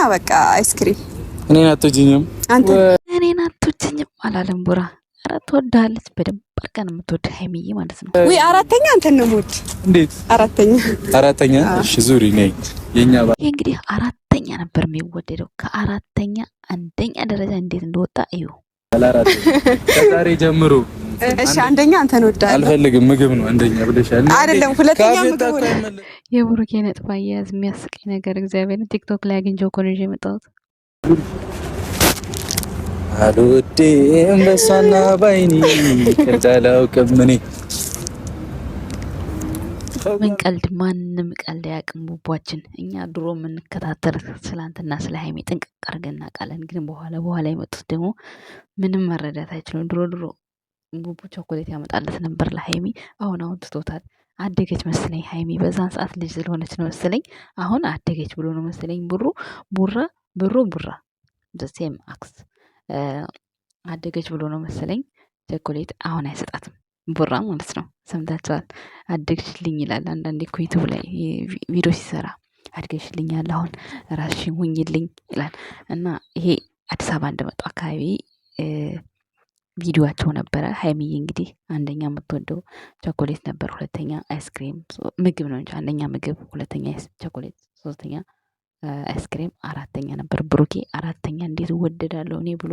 በቃ አይስክሪም እኔን አትወጂኝም አንተ እኔን አትወጂኝም አላለም ቡራ። ኧረ ትወዳለች በደንብ አድርገን የምትወድ ሀይሚዬ ማለት ነው። ወይ አራተኛ አንተ ነው ሞት እንዴት አራተኛ እሺ ዙሪ ነኝ የኛ ይሄ እንግዲህ አራተኛ ነበር የሚወደደው። ከአራተኛ አንደኛ ደረጃ እንዴት እንደወጣ እዩ። ከዛሬ ጀምሮ እሺ አንደኛ አንተ ነው ወዳለህ። አልፈልግም ምግብ ነው አንደኛ ብለሻል አይደለም ሁለተኛ ምግብ ነው። የብሩኬ ነጥብ አያያዝ የሚያስቀኝ ነገር እግዚአብሔር ቲክቶክ ላይ አግኝቼው እኮ ነው የመጣሁት። አልወድም በሷና ባይኒ ከተላው ከመኔ ምን ቀልድ ማንም ቀልድ ያቅም ቡቧችን። እኛ ድሮ የምንከታተል ስላንትና ስለ ሀይሜ ጥንቅቅ አድርገን እናውቃለን። ግን በኋላ የመጡት ደግሞ ምንም መረዳት አይችሉም። ድሮ ቡቡ ቾኮሌት ያመጣለት ነበር ለሀይሚ። አሁን ትቶታል። አደገች መሰለኝ ሀይሚ። በዛን ሰዓት ልጅ ስለሆነች ነው መሰለኝ አሁን አደገች ብሎ ነው መሰለኝ ቡራ ዘሴም አክስ አደገች ብሎ ነው መሰለኝ ቾኮሌት አሁን አይሰጣትም ቡራ ማለት ነው። ሰምታችኋል። አደግሽልኝ ይላል አንዳንዴ እኮ ዩቲዩብ ላይ ቪዲዮ ሲሰራ አድገሽልኛል አሁን ራስሽን ሁኝልኝ ይላል። እና ይሄ አዲስ አበባ እንደመጡ አካባቢ ቪዲዮአቸው ነበረ። ሀይሚዬ እንግዲህ አንደኛ የምትወደው ቾኮሌት ነበር፣ ሁለተኛ አይስክሪም፣ ምግብ ነው እንጂ አንደኛ ምግብ፣ ሁለተኛ ቾኮሌት፣ ሶስተኛ አይስክሪም፣ አራተኛ ነበር ብሩኬ። አራተኛ እንዴት እወደዳለሁ እኔ ብሎ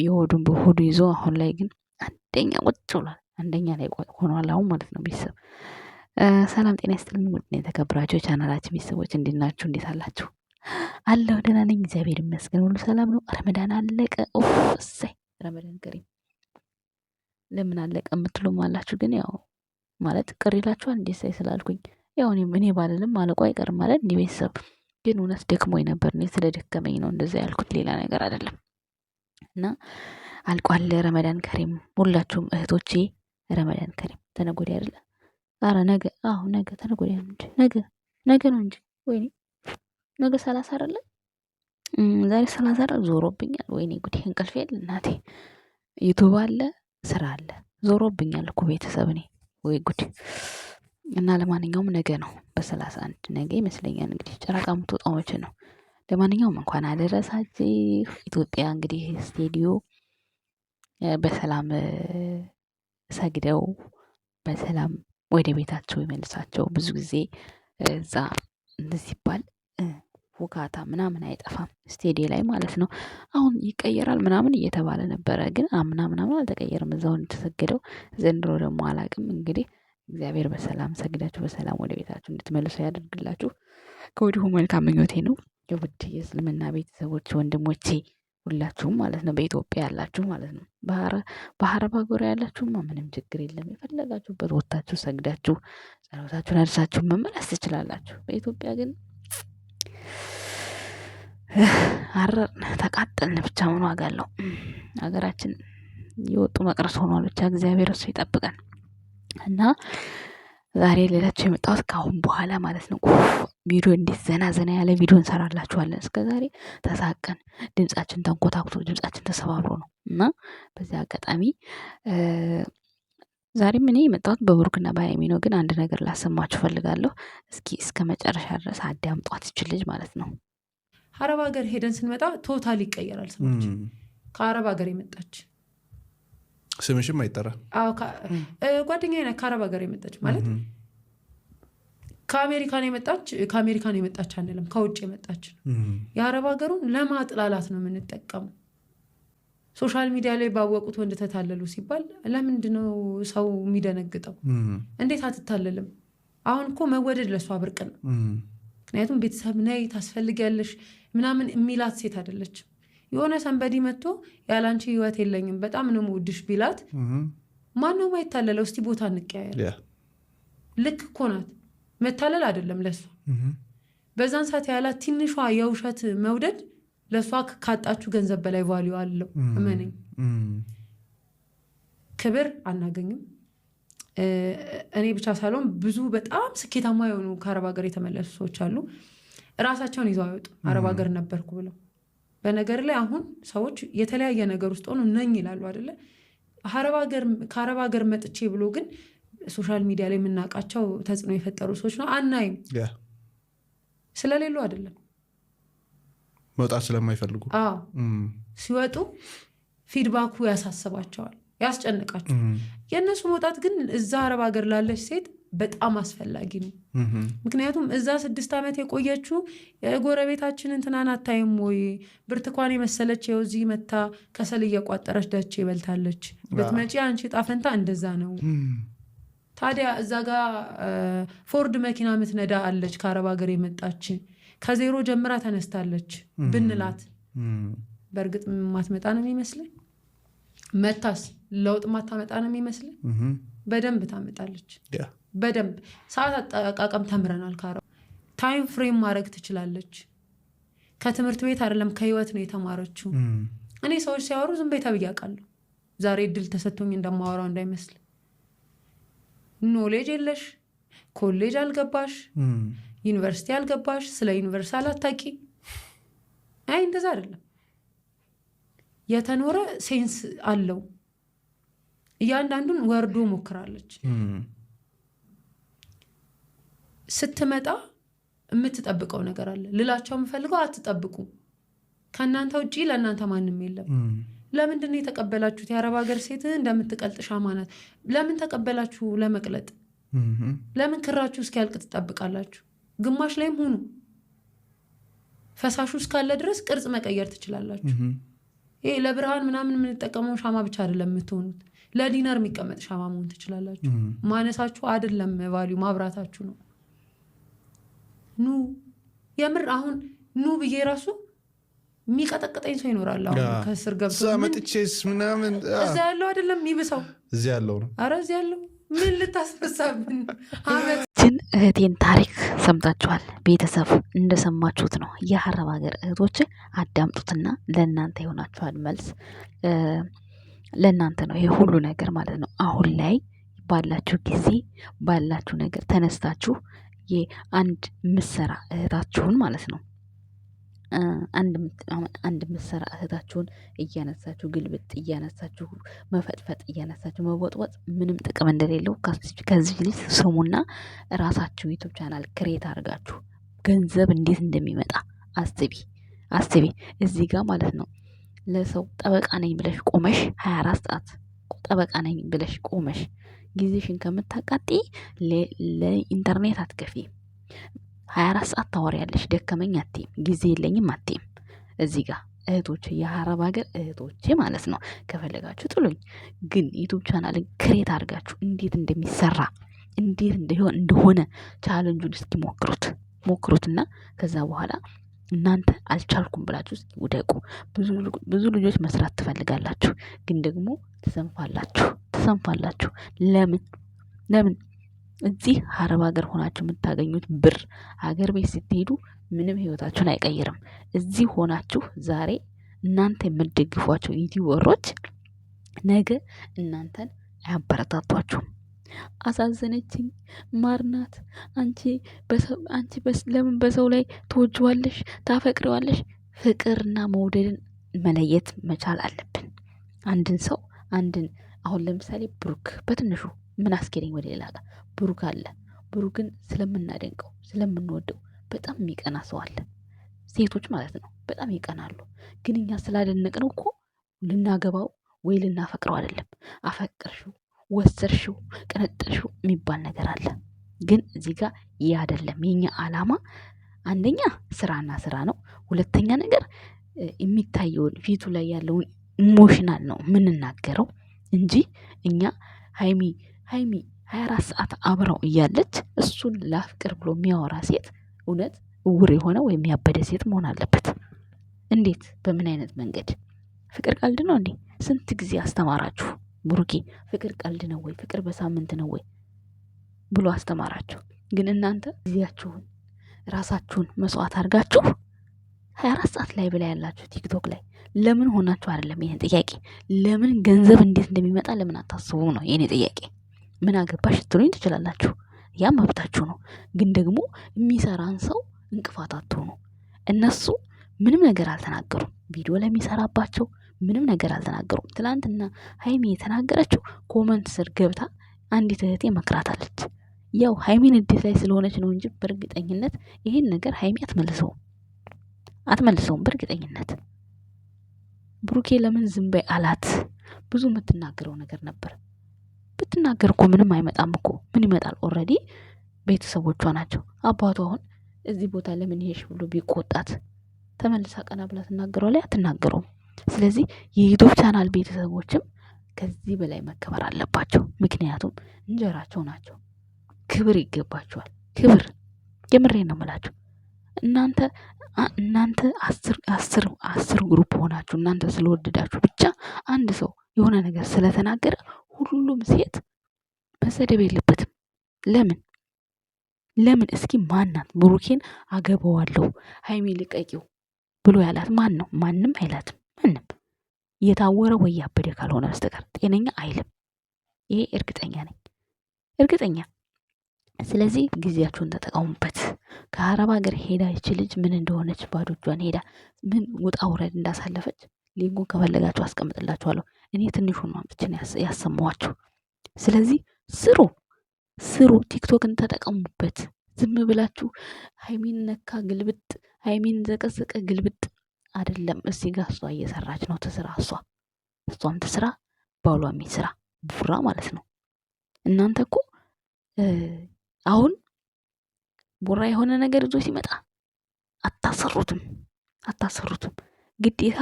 የሆዱን በሆዱ ይዞ አሁን ላይ ግን አንደኛ ቁጭ ብሏል። አንደኛ ላይ ሆኗል አሁን ማለት ነው። ቤተሰብ ሰላም ጤና ይስጥልን። ውድ የተከበራችሁ የቻናላችን ቤተሰቦች እንዴት ናችሁ? እንዴት አላችሁ? አለሁ ደህና ነኝ እግዚአብሔር ይመስገን፣ ሁሉ ሰላም ነው። ረመዳን አለቀ። ኡፍ እሰይ ረመዳን ከሪም። ለምን አለቀ የምትሉም አላችሁ። ግን ያው ማለት ቅር ይላችኋል እንዴ ሳይ ስላልኩኝ። ያው እኔ ባልልም ማለቁ አይቀርም ማለት እንዲህ ቤተሰብ ግን እውነት ደክሞኝ ነበር። እኔ ስለደከመኝ ነው እንደዛ ያልኩት፣ ሌላ ነገር አይደለም። እና አልቋል ረመዳን ከሪም። ሁላችሁም እህቶቼ ረመዳን ከሪም። ተነገ ወዲያ አይደለ? ኧረ ነገ ነገ ተነገ ወዲያ ነው እንጂ ነገ ነው እንጂ ወይኔ ነገ 30 አይደለ? ዛሬ 30 ዞሮብኛል። ወይኔ ጉዴ እንቅልፍ የለ እናቴ። ዩቲዩብ አለ ስራ አለ ዞሮብኛል እኮ ቤተሰብ እኔ ወይ ጉድ። እና ለማንኛውም ነገ ነው በ31 ነገ ይመስለኛል እንግዲህ ጨረቃ የምትወጣው መቼ ነው? ለማንኛውም እንኳን አደረሳችሁ። ኢትዮጵያ እንግዲህ ስቴዲዮ በሰላም ሰግደው በሰላም ወደ ቤታቸው ይመልሳቸው። ብዙ ጊዜ እዛ እንደዚህ ሲባል ሁካታ ምናምን አይጠፋም ስቴዲዮ ላይ ማለት ነው። አሁን ይቀየራል ምናምን እየተባለ ነበረ፣ ግን አምና ምናምን አልተቀየረም። እዛው እንደተሰገደው ዘንድሮ ደግሞ አላቅም። እንግዲህ እግዚአብሔር በሰላም ሰግዳችሁ በሰላም ወደ ቤታችሁ እንድትመልሱ ያደርግላችሁ ከወዲሁ መልካም ምኞቴ ነው። የውድ የእስልምና ቤተሰቦች ወንድሞቼ ሁላችሁም ማለት ነው፣ በኢትዮጵያ ያላችሁ ማለት ነው፣ በአረብ ሀገር ያላችሁማ ምንም ችግር የለም። የፈለጋችሁበት ወጥታችሁ ሰግዳችሁ ጸሎታችሁን አድርሳችሁ መመለስ ትችላላችሁ። በኢትዮጵያ ግን አረርን ተቃጠልን ብቻ ምን ዋጋ አለው? ሀገራችን የወጡ መቅረስ ሆኗል። ብቻ እግዚአብሔር እሱ ይጠብቀን። እና ዛሬ ሌላችሁ የመጣሁት ከአሁን በኋላ ማለት ነው ቪዲዮ እንዴት ዘና ያለ ቪዲዮ እንሰራላችኋለን። እስከ ዛሬ ተሳቀን ድምጻችን ተንኮታኩቶ ድምጻችን ተሰባብሮ ነው። እና በዚህ አጋጣሚ ዛሬም እኔ የመጣሁት በብሩክና በሀይሚ ነው። ግን አንድ ነገር ላሰማችሁ ፈልጋለሁ። እስኪ እስከ መጨረሻ ድረስ አዳምጧት ይችል ልጅ ማለት ነው። አረብ ሀገር ሄደን ስንመጣ ቶታል ይቀየራል። ሰዎች ከአረብ ሀገር የመጣች ስምሽም አይጠራ ጓደኛዬ ናት ከአረብ ሀገር የመጣች ማለት ከአሜሪካን የመጣች አንልም፣ ከውጭ የመጣች የአረብ ሀገሩን ለማጥላላት ነው የምንጠቀመው። ሶሻል ሚዲያ ላይ ባወቁት ወንድ ተታለሉ ሲባል ለምንድነው ሰው የሚደነግጠው? እንዴት አትታለልም? አሁን እኮ መወደድ ለሷ ብርቅ ነው። ምክንያቱም ቤተሰብ ነይ ታስፈልጊያለሽ ምናምን የሚላት ሴት አይደለችም። የሆነ ሰንበዲ መጥቶ ያላንቺ ህይወት የለኝም በጣም ነው የምወድሽ ቢላት ማነው ማይታለለው? እስቲ ቦታ እንቀያየር። ልክ እኮ ናት። መታለል አይደለም ለሷ። በዛን ሰዓት ያላት ትንሿ የውሸት መውደድ ለሷ ካጣችሁ ገንዘብ በላይ ቫልዩ አለው። እመነኝ። ክብር አናገኝም። እኔ ብቻ ሳልሆን ብዙ በጣም ስኬታማ የሆኑ ከአረብ ሀገር የተመለሱ ሰዎች አሉ። ራሳቸውን ይዘው አይወጡ አረብ ሀገር ነበርኩ ብለው። በነገር ላይ አሁን ሰዎች የተለያየ ነገር ውስጥ ሆኖ ነኝ ይላሉ አይደለ? ከአረብ ሀገር መጥቼ ብሎ ግን ሶሻል ሚዲያ ላይ የምናውቃቸው ተጽዕኖ የፈጠሩ ሰዎች ነው አናይም። ስለሌሉ አይደለም መውጣት ስለማይፈልጉ ሲወጡ ፊድባኩ ያሳስባቸዋል፣ ያስጨንቃቸዋል። የእነሱ መውጣት ግን እዛ አረብ ሀገር ላለች ሴት በጣም አስፈላጊ ነው። ምክንያቱም እዛ 6 ዓመት የቆየችው የጎረቤታችን እንትናን አታይም ወይ ብርቱካን የመሰለች የውዚህ መታ ከሰል እየቋጠረች ደች ይበልታለች በትመጪ አንቺ ጣፈንታ እንደዛ ነው። ታዲያ እዛ ጋር ፎርድ መኪና ምትነዳ አለች ከአረብ ሀገር የመጣች ከዜሮ ጀምራ ተነስታለች ብንላት በእርግጥ ማትመጣ ነው የሚመስለኝ? መታስ ለውጥ ማታመጣ ነው የሚመስለኝ? በደንብ ታመጣለች። በደንብ ሰዓት አጠቃቀም ተምረናል። ከአረብ ታይም ፍሬም ማድረግ ትችላለች። ከትምህርት ቤት አይደለም ከህይወት ነው የተማረችው። እኔ ሰዎች ሲያወሩ ዝም ቤታ ብያቃለሁ። ዛሬ እድል ተሰጥቶኝ እንደማወራው እንዳይመስል። ኖሌጅ የለሽ፣ ኮሌጅ አልገባሽ፣ ዩኒቨርሲቲ አልገባሽ፣ ስለ ዩኒቨርሲቲ አላታቂ። አይ እንደዛ አይደለም። የተኖረ ሴንስ አለው። እያንዳንዱን ወርዶ ሞክራለች። ስትመጣ የምትጠብቀው ነገር አለ። ልላቸው የምፈልገው አትጠብቁ። ከእናንተ ውጪ ለእናንተ ማንም የለም። ለምንድን ነው የተቀበላችሁት? የአረብ ሀገር ሴት እንደምትቀልጥ ሻማ ናት። ለምን ተቀበላችሁ? ለመቅለጥ። ለምን ክራችሁ እስኪያልቅ ትጠብቃላችሁ? ግማሽ ላይም ሁኑ። ፈሳሹ እስካለ ድረስ ቅርጽ መቀየር ትችላላችሁ። ይሄ ለብርሃን ምናምን የምንጠቀመው ሻማ ብቻ አይደለም የምትሆኑት። ለዲነር የሚቀመጥ ሻማ መሆን ትችላላችሁ። ማነሳችሁ አይደለም ቫልዩ ማብራታችሁ ነው። ኑ የምር አሁን ኑ ብዬ ራሱ የሚቀጠቅጠኝ ሰው ይኖራል። አሁን ከስር ገብቶ መጥቼስ ምናምን እዛ ያለው አይደለም የሚብሰው እዚህ ያለው ነው። ኧረ እዚህ ያለው ምን ልታስፈሳብን? እህቴን ታሪክ ሰምታችኋል። ቤተሰብ እንደሰማችሁት ነው። የአረብ ሀገር እህቶች አዳምጡትና ለእናንተ ይሆናችኋል መልስ። ለእናንተ ነው ይሄ ሁሉ ነገር ማለት ነው። አሁን ላይ ባላችሁ ጊዜ ባላችሁ ነገር ተነስታችሁ የአንድ ምሰራ እህታችሁን ማለት ነው አንድ ምሰራ እህታችሁን እያነሳችሁ ግልብጥ እያነሳችሁ መፈጥፈጥ እያነሳችሁ መወጥወጥ ምንም ጥቅም እንደሌለው ከዚህ ልጅ ስሙና ራሳችሁ ዩቲዩብ ቻናል ክሬት አድርጋችሁ ገንዘብ እንዴት እንደሚመጣ አስቢ። እዚህ ጋር ማለት ነው ለሰው ጠበቃ ነኝ ብለሽ ቆመሽ 24 ሰዓት ጠበቃ ነኝ ብለሽ ቆመሽ ጊዜሽን ከምታቃጢ ለኢንተርኔት አትከፊ። 24 ሰዓት ታወሪያለሽ። ደከመኝ አትይም፣ ጊዜ የለኝም አትይም። እዚህ ጋር እህቶች የአረብ ሀገር እህቶቼ ማለት ነው ከፈለጋችሁ ጥሉኝ፣ ግን ዩቲዩብ ቻናልን ክሬት አድርጋችሁ እንዴት እንደሚሰራ እንዴት እንደሆነ ቻሌንጁን እስኪ ሞክሩትና ከዛ በኋላ እናንተ አልቻልኩም ብላችሁ እስኪ ውደቁ። ብዙ ልጆች መስራት ትፈልጋላችሁ፣ ግን ደግሞ ትሰንፋላችሁ። ለምን እዚህ አረብ ሀገር ሆናችሁ የምታገኙት ብር ሀገር ቤት ስትሄዱ ምንም ህይወታችሁን አይቀይርም። እዚህ ሆናችሁ ዛሬ እናንተ የምትደግፏቸው ዩቲዩበሮች ነገ እናንተን አያበረታቷችሁም። አሳዘነችኝ ማርናት አንቺ ለምን በሰው ላይ ትወጂዋለሽ ታፈቅሪዋለሽ? ፍቅርና መውደድን መለየት መቻል አለብን። አንድን አሁን ለምሳሌ ብሩክ በትንሹ ምን አስኬደኝ ወደ ሌላ ጋር ብሩክ አለ። ብሩክን ስለምናደንቀው ስለምንወደው በጣም የሚቀና ሰው አለ። ሴቶች ማለት ነው በጣም ይቀናሉ። ግን እኛ ስላደነቅነው እኮ ልናገባው ወይ ልናፈቅረው አይደለም። አፈቅርሽው ወሰርሽው ቀነጠልሽው የሚባል ነገር አለ። ግን እዚህ ጋር ይህ አይደለም። የኛ አላማ አንደኛ ስራና ስራ ነው። ሁለተኛ ነገር የሚታየውን ፊቱ ላይ ያለውን ኢሞሽናል ነው የምንናገረው እንጂ እኛ ሃይሚ 24 ሰዓት አብረው እያለች እሱን ላፍቅር ብሎ የሚያወራ ሴት እውነት እውር የሆነ ወይም ያበደ ሴት መሆን አለበት። እንዴት? በምን አይነት መንገድ? ፍቅር ቀልድ ነው እንዴ? ስንት ጊዜ አስተማራችሁ? ብሩኬ ፍቅር ቀልድ ነው ወይ? ፍቅር በሳምንት ነው ወይ ብሎ አስተማራችሁ። ግን እናንተ ጊዜያችሁን ራሳችሁን መስዋዕት አድርጋችሁ 24 ሰዓት ላይ ብላ ያላችሁ ቲክቶክ ላይ ለምን ሆናችሁ አይደለም? ይሄን ጥያቄ ለምን ገንዘብ እንዴት እንደሚመጣ ለምን አታስቡ ነው የኔ ጥያቄ። ምን አገባሽ ትሉኝ ትችላላችሁ፣ ያ መብታችሁ ነው። ግን ደግሞ የሚሰራን ሰው እንቅፋት አትሆኑ። እነሱ ምንም ነገር አልተናገሩም። ቪዲዮ ለሚሰራባቸው ምንም ነገር አልተናገሩም። ትላንትና ሃይሚ የተናገረችው ኮመንት ስር ገብታ አንዲት እህቴ መክራታለች። ያው ሃይሚን እንዴት ላይ ስለሆነች ነው እንጂ በእርግጠኝነት ይሄን ነገር ሃይሚ አትመልሰውም በእርግጠኝነት። ብሩኬ ለምን ዝም በይ አላት? ብዙ የምትናገረው ነገር ነበር። ብትናገር እኮ ምንም አይመጣም እኮ። ምን ይመጣል? ኦልሬዲ ቤተሰቦቿ ናቸው። አባቷ አሁን እዚህ ቦታ ለምን ይሄሽ ብሎ ቢቆጣት ተመልሳ ቀና ብላ ትናገረው ላይ አትናገረውም። ስለዚህ የዩቲዩብ ቻናል ቤተሰቦችም ከዚህ በላይ መከበር አለባቸው። ምክንያቱም እንጀራቸው ናቸው። ክብር ይገባቸዋል። ክብር የምሬን ነው የምላችሁ። እናንተ አስር ግሩፕ ሆናችሁ እናንተ ስለወደዳችሁ ብቻ አንድ ሰው የሆነ ነገር ስለተናገረ ሁሉም ሴት መሰደብ የለበትም። ለምን እስኪ ማናት ብሩኬን አገባዋለሁ ሃይሚ ልቀቂው ብሎ ያላት ማን ነው? ማንም አይላትም። ማንም የታወረ ወይ ያበደ ካልሆነ በስተቀር ጤነኛ አይልም። ይሄ እርግጠኛ ነኝ፣ እርግጠኛ። ስለዚህ ጊዜያችሁን ተጠቀሙበት። ከአረብ ሀገር ሄዳ ይች ልጅ ምን እንደሆነች ባዶ እጇን ሄዳ ምን ውጣ ውረድ እንዳሳለፈች ሊንኩን ከፈለጋችሁ አስቀምጥላችኋለሁ። እኔ ትንሹን ማምጥችን ያሰማዋችሁ። ስለዚህ ስሩ፣ ቲክቶክን ተጠቀሙበት። ዝም ብላችሁ ሃይሚን ነካ ግልብጥ፣ ሃይሚን ዘቀዘቀ ግልብጥ አይደለም። እዚህ ጋር እሷ እየሰራች ነው። ትስራ፣ እሷም ትስራ፣ ባሏም ይስራ። ቡራ ማለት ነው። እናንተ እኮ አሁን ቡራ የሆነ ነገር ይዞ ሲመጣ አታሰሩትም። ግዴታ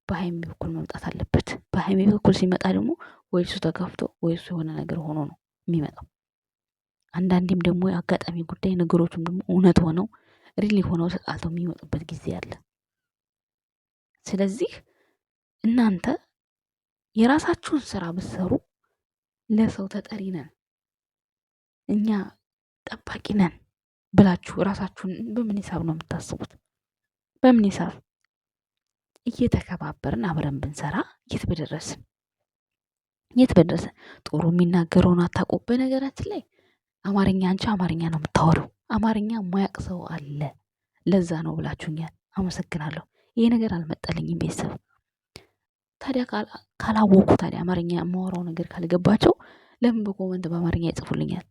በሃይሚ በኩል መምጣት አለበት። በሃይሚ በኩል ሲመጣ ደግሞ ወይ እሱ ተከፍቶ ወይ እሱ የሆነ ነገር ሆኖ ነው የሚመጣው። አንዳንዴም ደግሞ የአጋጣሚ ጉዳይ ነገሮችም ደግሞ እውነት ሆነው ሪሊ ሆነው ተጣልተው የሚመጡበት ጊዜ አለ። ስለዚህ እናንተ የራሳችሁን ስራ ብትሰሩ ለሰው ተጠሪ ነን እኛ ጠባቂ ነን ብላችሁ ራሳችሁን በምን ሂሳብ ነው የምታስቡት? በምን ሂሳብ? እየተከባበርን አብረን ብንሰራ የት በደረስን? ጥሩ የሚናገረውን አታውቁ። በነገራችን ላይ አንቺ አማርኛ ነው የምታወሪው። አማርኛ የማያውቅ ሰው አለ። ለዛ ነው ብላችሁኛል። አመሰግናለሁ። ይሄ ነገር አልመጣልኝም ቤተሰብ። ታዲያ ካላወቁ ታዲያ አማርኛ የማወራው ነገር ካልገባቸው ለምን በኮመንት በአማርኛ ይጽፉልኛል?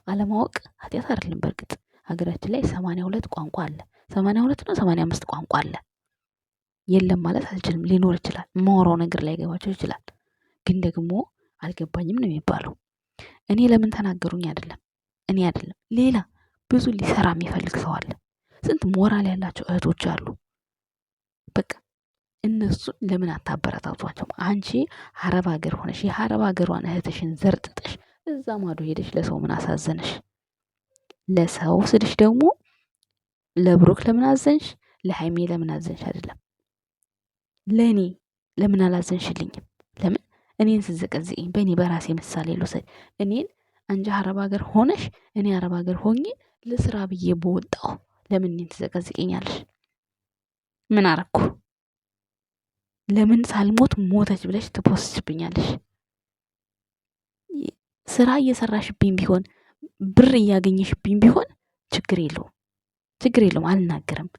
አለማወቅ ኃጢአት አይደለም። በእርግጥ ሀገራችን ላይ 82 ቋንቋ አለ። 82 ነው 85 ቋንቋ አለ። የለም ማለት አልችልም። ሊኖር ይችላል። የማወራው ነገር ላይ ገባቸው ይችላል። ግን ደግሞ አልገባኝም ነው የሚባለው። እኔ ለምን ተናገሩኝ አይደለም፣ ሌላ ብዙ ሊሰራ የሚፈልግ ሰው አለ። ስንት ሞራል ያላቸው እህቶች አሉ። በቃ እነሱን ለምን አታበረታቷቸው? አንቺ አረብ ሀገር ሆነሽ የአረብ ሀገሯን እህትሽን ዘርጥጠሽ እዛ ማዶ ሄደሽ ለሰው ምን አሳዘነሽ? ለሰው ስልሽ ደግሞ ለብሩክ ለምን አዘንሽ? ለሃይሜ ለምን አዘንሽ? አይደለም ለእኔ ለምን አላዘንሽልኝም? ለምን እኔን ስዘቀዝቅኝ? በእኔ በራሴ ምሳሌ ልውሰድ። እኔን አንቺ አረብ ሀገር ሆነሽ እኔ አረብ ሀገር ሆኜ ለስራ ብዬ በወጣው ለምን እኔን ትዘቀዝቅኛለሽ? ምን አረኩ? ለምን ሳልሞት ሞተች ብለሽ ትፖስችብኛለሽ? ስራ እየሰራሽብኝ ቢሆን ብር እያገኘሽብኝ ቢሆን ችግር የለውም፣ አልናገርም።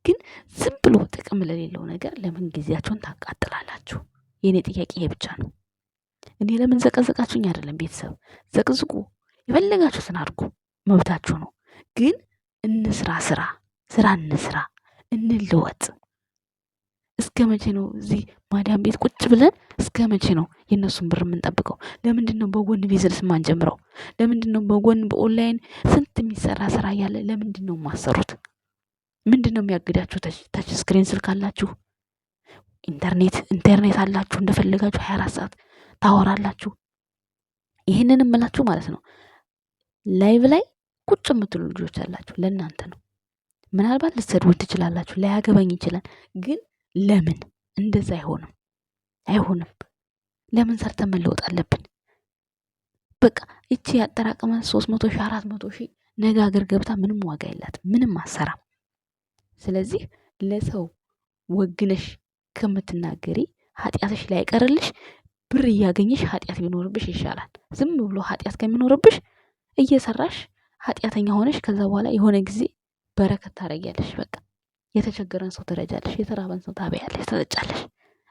ግን ዝም ብሎ ጥቅም ለሌለው ነገር ለምን ጊዜያችሁን ታቃጥላላችሁ? የኔ ጥያቄ ይሄ ብቻ ነው። እኔ ለምን ዘቀዘቃችሁኝ አይደለም። ቤተሰብ ዘቅዝቁ፣ የፈለጋችሁትን አድርጉ፣ መብታችሁ ነው። ግን እንስራ፣ ስራ እንስራ፣ እንለወጥ። እስከ መቼ ነው እዚህ ማዳም ቤት ቁጭ ብለን እስከ መቼ ነው የእነሱን ብር የምንጠብቀው? ለምንድን ነው በጎን ቢዝነስ ማንጀምረው? ለምንድን ነው በጎን በኦንላይን ስንት የሚሰራ ስራ እያለ ለምንድን ነው የማሰሩት? ምንድን ነው የሚያግዳችሁ? ታች ስክሪን ስልክ አላችሁ፣ ኢንተርኔት አላችሁ፣ እንደፈለጋችሁ 24 ሰዓት ታወራላችሁ። ይህንን እምላችሁ ማለት ነው ላይቭ ላይ ቁጭ የምትሉ ልጆች አላችሁ፣ ለእናንተ ነው። ምናልባት ልትሰድቡኝ ትችላላችሁ፣ ላያገባኝ ይችላል። ግን ለምን እንደዛ አይሆንም? ለምን ሰርተን መለወጥ አለብን? በቃ እቺ ያጠራቀመን 300 ሺህ 400 ሺህ ነገ አገር ገብታ ምንም ዋጋ የላትም፣ ምንም አሰራም። ስለዚህ ለሰው ወግነሽ ከምትናገሪ ኃጢአትሽ ላይ ቀርልሽ ብር እያገኘሽ ኃጢአት ቢኖርብሽ ይሻላል። ዝም ብሎ ኃጢአት ከሚኖርብሽ እየሰራሽ ኃጢአተኛ ሆነሽ ከዛ በኋላ የሆነ ጊዜ በረከት ታረጊያለሽ። በቃ የተቸገረን ሰው ትረጃለሽ፣ የተራበን ሰው ታበያለሽ፣ ትጠጫለሽ።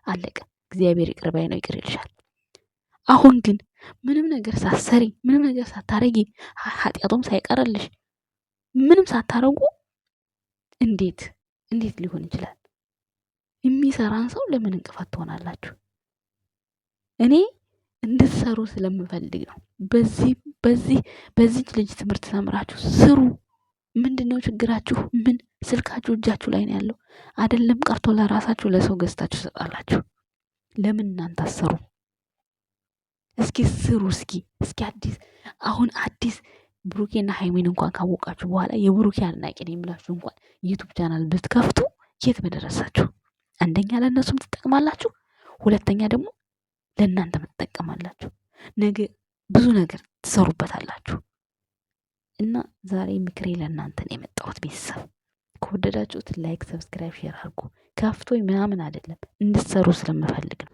አለቀ። እግዚአብሔር ይቅር ባይ ነው፣ ይቅር ይልሻል። አሁን ግን ምንም ነገር ሳትሰሪ ምንም ነገር ሳታረጊ ኃጢአቶም ሳይቀርልሽ ምንም ሳታረጉ እንዴት ሊሆን ይችላል? የሚሰራን ሰው ለምን እንቅፋት ትሆናላችሁ? እኔ እንድትሰሩ ስለምፈልግ ነው። በዚህ ልጅ ትምህርት ተምራችሁ ስሩ። ምንድነው ችግራችሁ? ምን ስልካችሁ እጃችሁ ላይ ነው ያለው አይደለም? ቀርቶ ለራሳችሁ ለሰው ገዝታችሁ ሰጣላችሁ። ለምን እናንተ አሰሩ? እስኪ ስሩ። እስኪ አዲስ ብሩኬና ሃይሚን እንኳን ካወቃችሁ በኋላ የብሩኬ አድናቂ ነኝ ብላችሁ እንኳን ዩቲዩብ ቻናል ብትከፍቱ የት በደረሳችሁ። አንደኛ ለእነሱም ትጠቅማላችሁ፣ ሁለተኛ ደግሞ ለእናንተ ትጠቀማላችሁ። ነገ ብዙ ነገር ትሰሩበታላችሁ። እና ዛሬ ምክሬ ለእናንተ ነው የመጣሁት። ቤተሰብ ከወደዳችሁት ላይክ፣ ሰብስክራይብ፣ ሼር አድርጉ። ከፍቶኝ ምናምን አይደለም እንድትሰሩ ስለምፈልግ ነው።